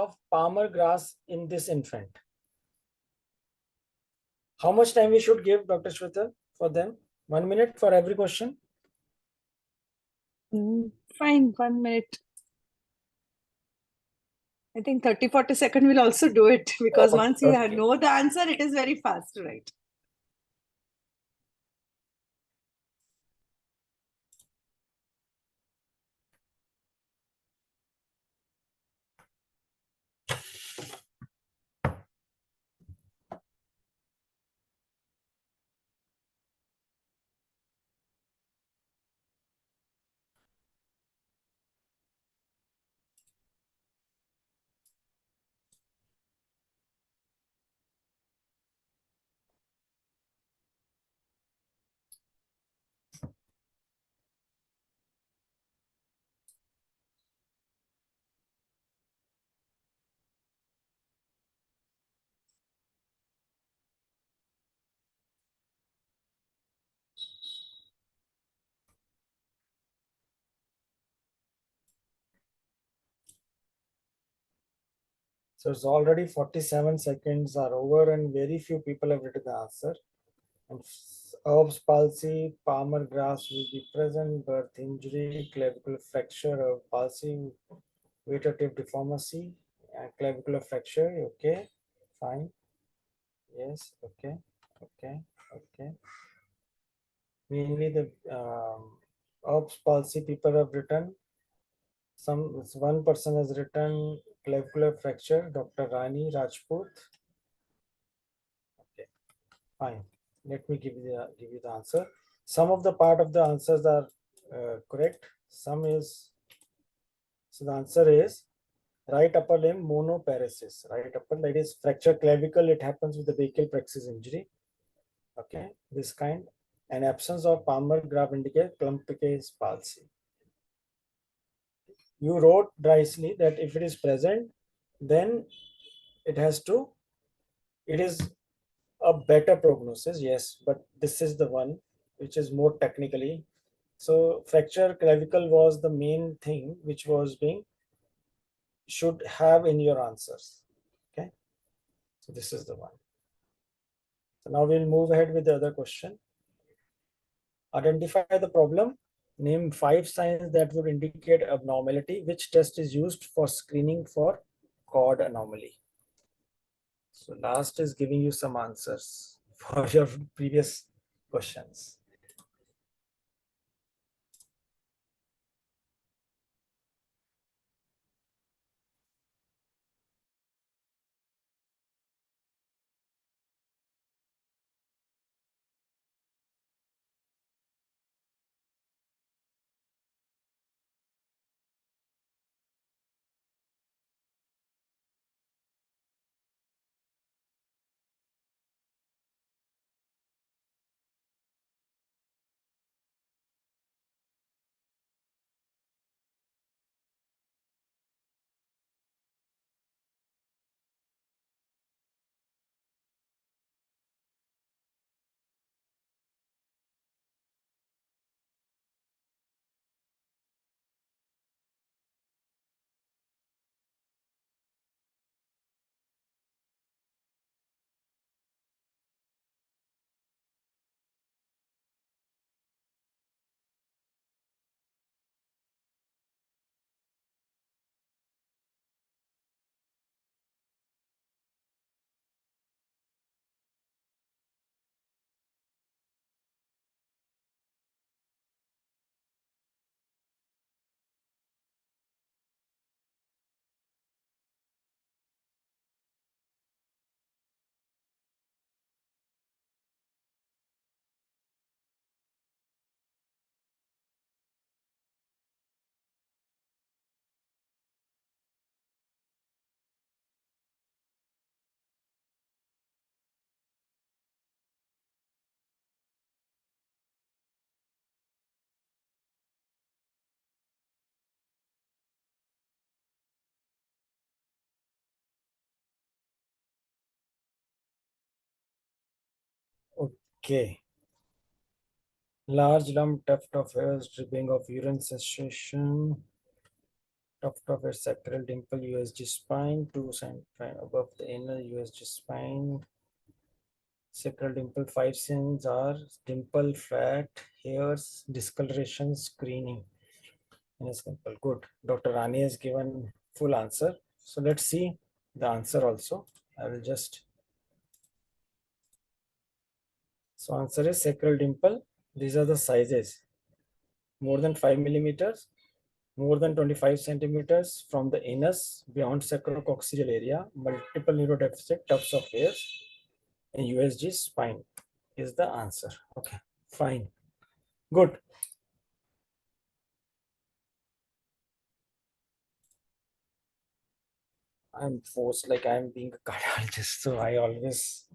of Palmer grass in this infant? How much time we should give, Dr. Shweta, for them? 1 minute for every question? Fine, 1 minute. I think 30-40 seconds will also do it, because once you know the answer, it is very fast, right? So it's already 47 seconds are over and very few people have written the answer. And Erb's palsy, Palmer grass will be present, birth injury, clavicular fracture, Erb palsy, vegetative deformity, clavicular fracture. Okay, fine. Yes, okay, okay, okay. Mainly the Erb's palsy people have written. One person has written clavicular fracture, Dr. Rani Rajput. Okay, fine. Let me give you the answer. Some of the part of the answers are correct. Some is, so the answer is right upper limb monoparesis. Right upper, that is fracture clavicle. It happens with the brachial plexus injury. Okay, this kind. And absence of Palmer graft indicate Klumpke's palsy. You wrote nicely that if it is present, then it is a better prognosis. Yes, but this is the one which is more technically. So fracture clavicle was the main thing which was being should have in your answers. Okay, so this is the one. So now we'll move ahead with the other question. Identify the problem. Name 5 signs that would indicate abnormality. Which test is used for screening for cord anomaly? So last is giving you some answers for your previous questions. Okay. Large lump tuft of hairs, dripping of urine, cessation, tuft of a sacral dimple USG spine, 2 cm above the inner USG spine. Sacral dimple 5 cms are dimple, flat, hairs, discoloration, screening. In a simple. Good. Dr. Rani has given full answer. So let's see the answer also. I will just. So answer is sacral dimple. These are the sizes. More than 5 millimeters, more than 25 centimeters from the anus beyond sacrococcygeal area, multiple neurodeficit, tufts of hairs, and USG spine is the answer. Okay, fine. Good. I'm forced, like I'm being a cardiologist, so I always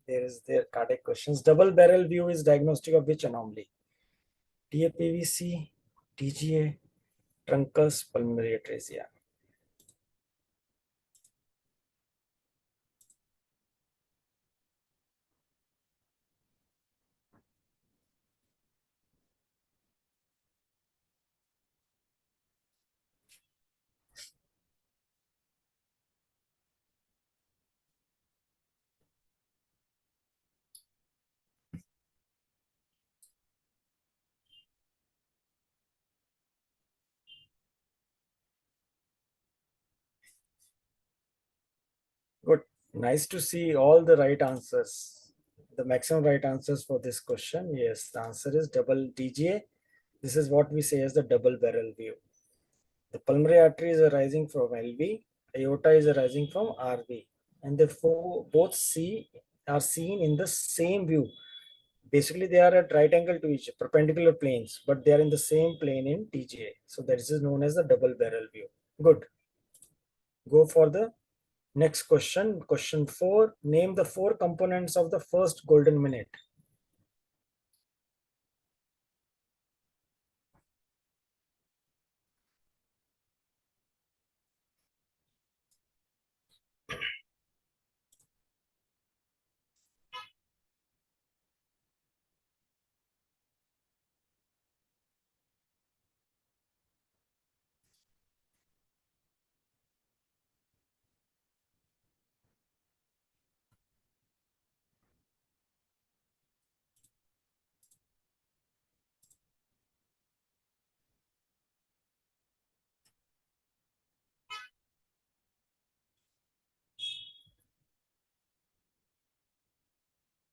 there cardiac questions. Double barrel view is diagnostic of which anomaly? TAPVC, TGA, truncus pulmonary atresia. Good. Nice to see all the right answers. The maximum right answers for this question. Yes, the answer is double DGA. This is what we say as the double barrel view. The pulmonary artery is arising from LV, aorta is arising from RV, and the both are seen in the same view. Basically, they are at right angle to each perpendicular planes, but they are in the same plane in TGA. So that is known as the double barrel view. Good. Go for the next question. Question 4. Name the 4 components of the first golden minute.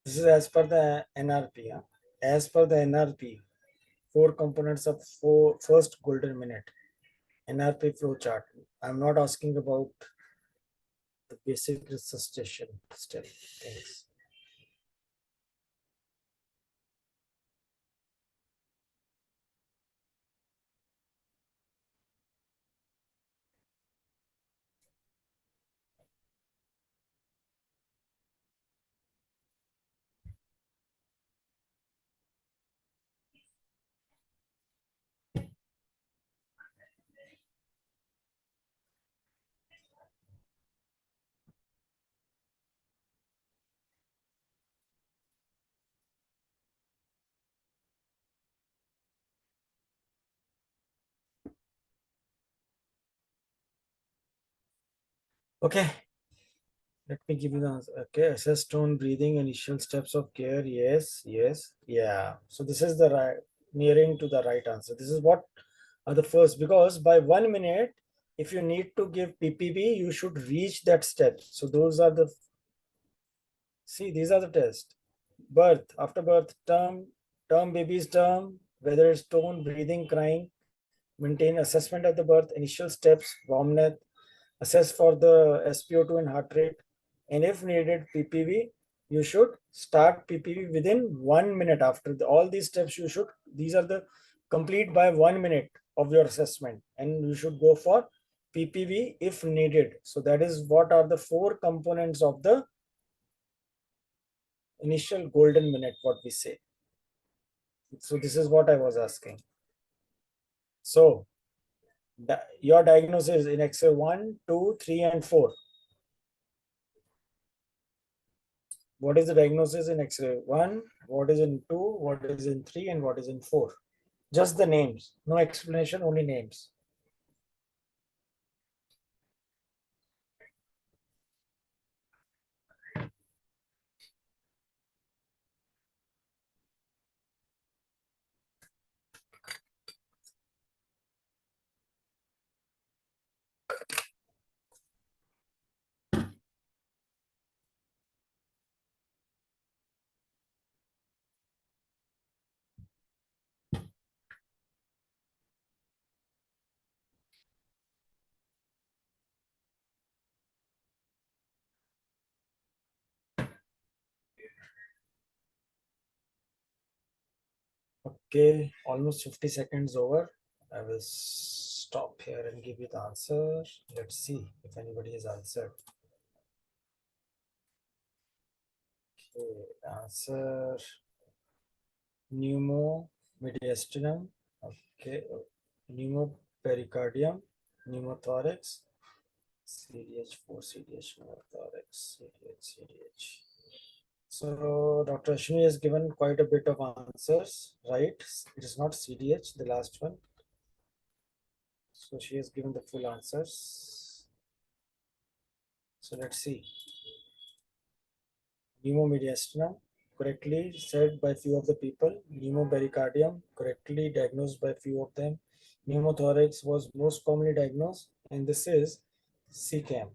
This is as per the NRP. Huh? As per the NRP, 4 components of first golden minute. NRP flow chart. I'm not asking about the basic resuscitation still things. Okay, let me give you the answer. Okay, assess tone, breathing, initial steps of care. Yes, yes, yeah. So this is the right, nearing to the right answer. This is what are the first, because by 1 minute, if you need to give PPB, you should reach that step. So those are the, see, these are the tests. Birth, after birth, term baby's term, whether it's tone, breathing, crying, maintain assessment at the birth, initial steps, warmth, assess for the SpO2 and heart rate, and if needed PPV, you should start PPV within 1 minute after all these steps. You should, these are the complete by 1 minute of your assessment, and you should go for PPV if needed. So that is what are the 4 components of the initial golden minute, what we say. So this is what I was asking. So your diagnosis in X-ray 1, 2, 3, and 4. What is the diagnosis in X-ray 1, what is in 2, what is in 3, and what is in 4? Just the names, no explanation, only names. Okay, almost 50 seconds over. I will stop here and give you the answer. Let's see if anybody has answered. Okay, answer pneumomediastinum. Okay, pneumopericardium, pneumothorax, CDH4, CDH, pneumothorax, CDH, CDH. So Dr. Ashmi has given quite a bit of answers, right? It is not CDH, the last one. So she has given the full answers. So let's see. Pneumomediastinum, correctly said by few of the people. Pneumopericardium, correctly diagnosed by few of them. Pneumothorax was most commonly diagnosed, and this is CCAM,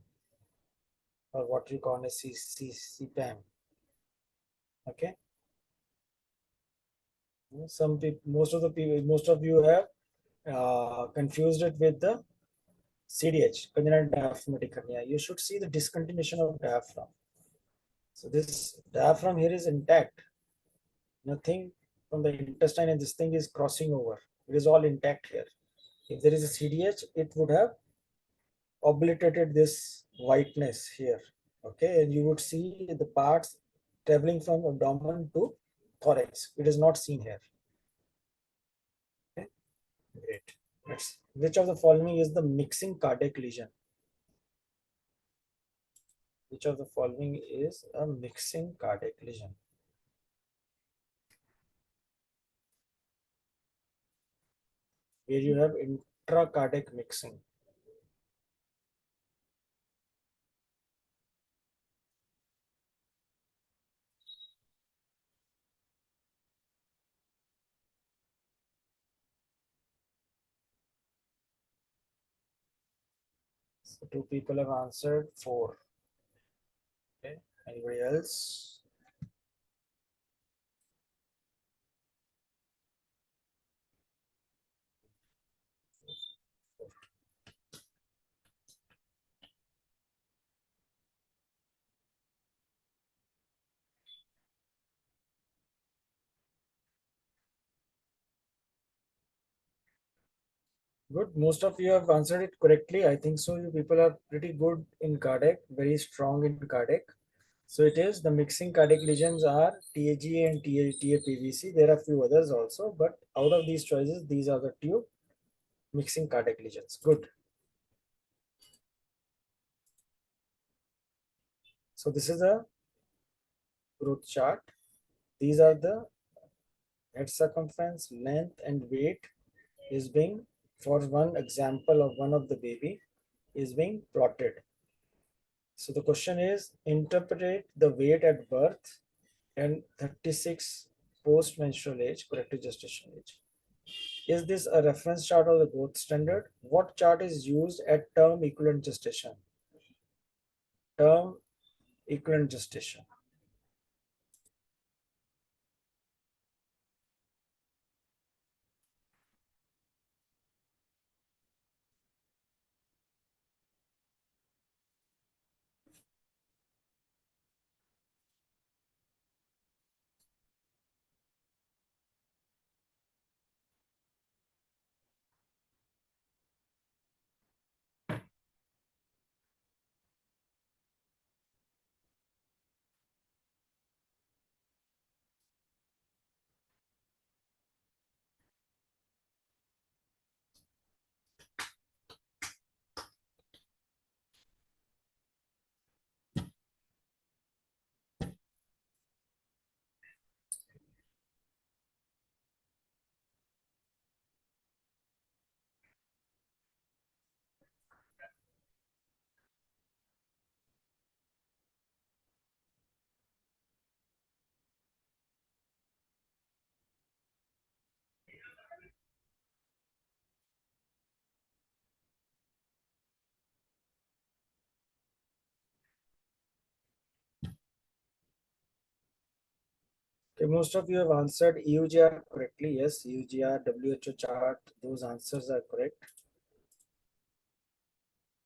or what you call as CPAM. Okay. Some people, most of you have confused it with the CDH, congenital diaphragmatic hernia. You should see the discontinuation of diaphragm. So this diaphragm here is intact. Nothing from the intestine and this thing is crossing over. It is all intact here. If there is a CDH, it would have obliterated this whiteness here. Okay, and you would see the parts traveling from abdomen to thorax. It is not seen here. Okay, great. Next, which of the following is the mixing cardiac lesion? Which of the following is a mixing cardiac lesion? Where you have intracardiac mixing. So two people have answered, four. Okay, anybody else? Good. Most of you have answered it correctly. I think so. You people are pretty good in cardiac, very strong in cardiac. So it is the mixing cardiac lesions are TAG and TAPVC. There are few others also, but out of these choices, these are the two mixing cardiac lesions. Good. So this is a growth chart. These are the head circumference, length, and weight is being, for one example of one of the baby, is being plotted. So the question is, interpret the weight at birth and 36 post-menstrual age, corrective gestation age. Is this a reference chart or the growth standard? What chart is used at term equivalent gestation? Term equivalent gestation. Okay, most of you have answered EUGR correctly. Yes, EUGR, WHO chart, those answers are correct.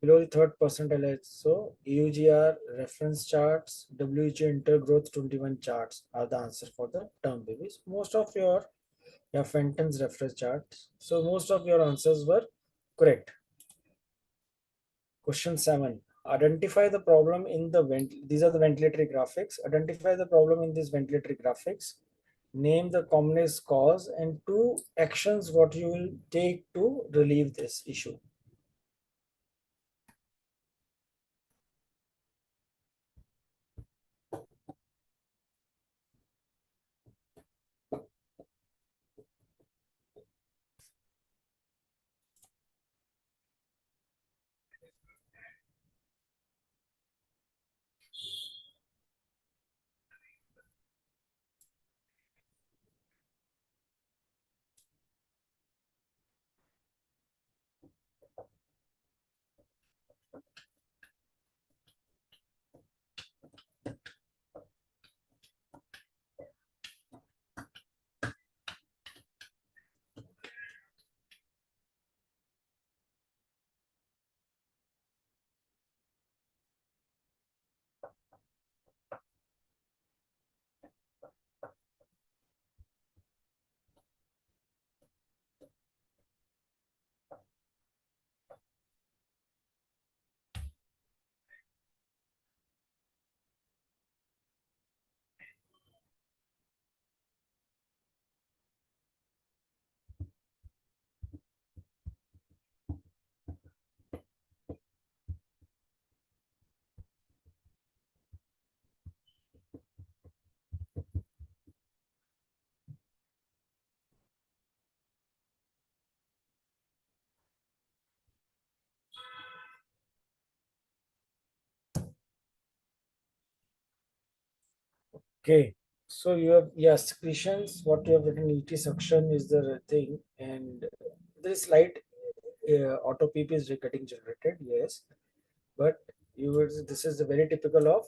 Below the third percentile, so EUGR reference charts, WHO intergrowth 21 charts are the answer for the term babies. Most of your Yeah, Fenton's reference chart. So most of your answers were correct. Question 7. Identify the problem in the these are the ventilatory graphics. Identify the problem in these ventilatory graphics. Name the commonest cause and 2 actions what you will take to relieve this issue. Okay. So you have, yeah, secretions, what you have written, ET suction is the thing, and this light auto PP is getting generated, yes, but you would, this is very typical of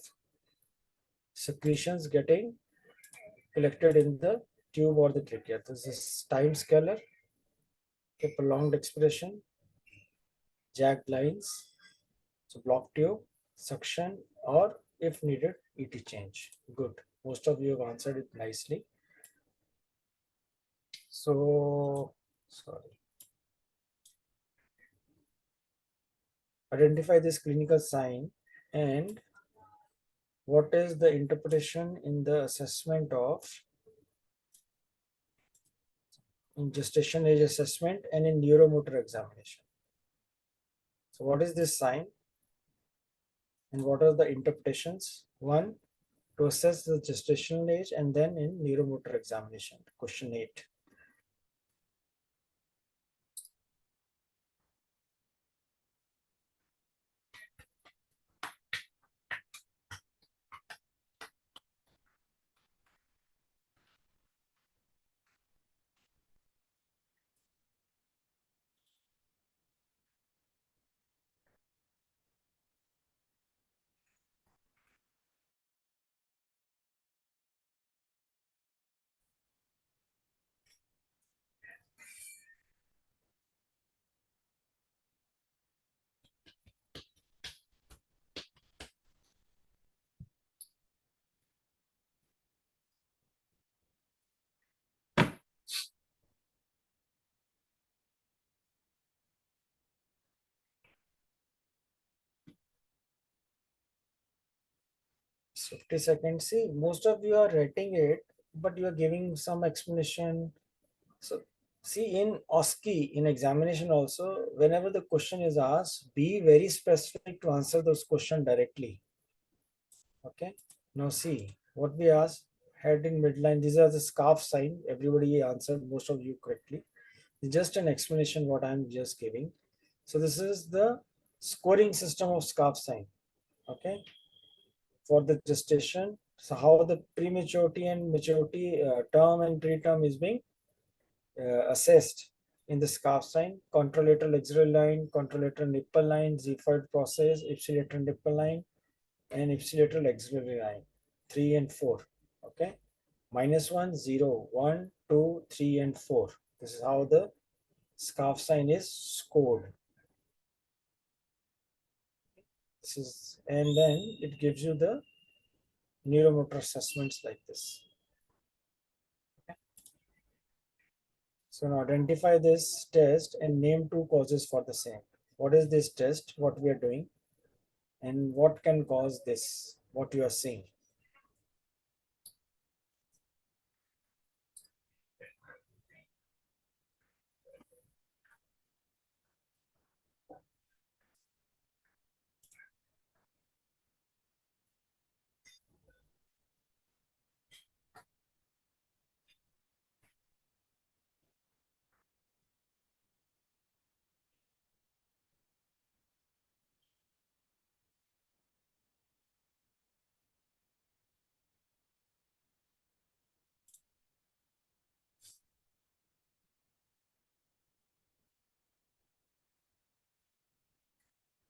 secretions getting collected in the tube or the trachea. This is time scalar, a prolonged expression, jagged lines, so block tube, suction, or if needed, ET change. Good. Most of you have answered it nicely. So, sorry. Identify this clinical sign and what is the interpretation in the assessment of in gestation age assessment and in neuromotor examination. So what is this sign and what are the interpretations? One, to assess the gestational age and then in neuromotor examination. Question 8. So 50 seconds. See, most of you are writing it, but you are giving some explanation. So see, in OSCE, in examination also, whenever the question is asked, be very specific to answer those questions directly. Okay. Now see, what we asked, head in midline, these are the scarf sign. Everybody answered, most of you correctly. It's just an explanation what I'm just giving. So this is the scoring system of scarf sign. Okay. For the gestation, so how the prematurity and maturity term and preterm is being assessed in the scarf sign, contralateral axillary line, contralateral nipple line, Ziegfeld process, ipsilateral nipple line, and ipsilateral axillary line, 3 and 4. Okay, -1, 0, 1, 2, 3, and 4. This is how the scarf sign is scored. This is, and then it gives you the neuromotor assessments like this. So now identify this test and name two causes for the same. What is this test, what we are doing, and what can cause this, what you are seeing?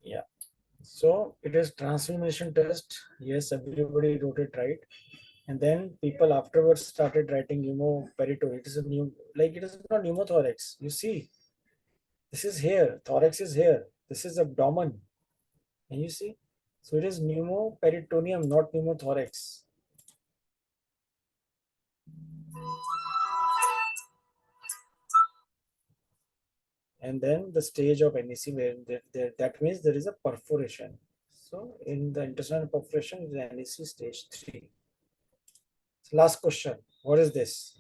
Yeah. So it is Transillumination test. Yes, everybody wrote it right. And then people afterwards started writing pneumoperitoneum. It is a new, like it is not pneumothorax. You see, this is here. Thorax is here. This is abdomen. Can you see? So it is pneumoperitoneum, not pneumothorax. And then the stage of NEC, where that means there is a perforation. So in the intestinal perforation is NEC stage 3. So last question. What is this?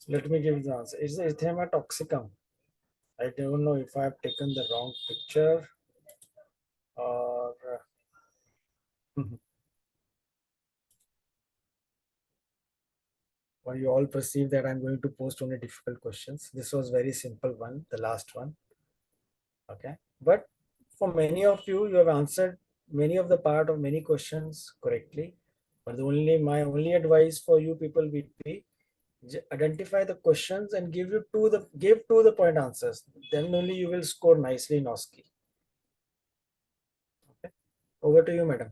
So let me give the answer. It's the erythema toxicum. I don't know if I have taken the wrong picture or or you all perceive that I'm going to post only difficult questions. This was very simple one, the last one. Okay. But for many of you, you have answered many of the part of many questions correctly. But my only advice for you people will be identify the questions and give to the point answers. Then only you will score nicely in OSCE. Okay. Over to you, madam.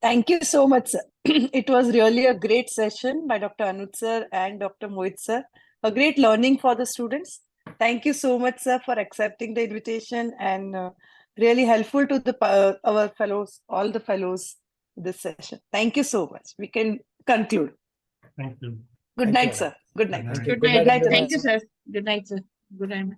Thank you so much, sir. It was really a great session by Dr. Anuj sir and Dr. Mohit sir. A great learning for the students. Thank you so much, sir, for accepting the invitation and really helpful to our fellows, all the fellows, this session. Thank you so much. We can conclude. Thank you. Good Thank you, night, sir. Good night. Thank you. Good night. Good night. Thank you, sir. Good night, sir. Good night.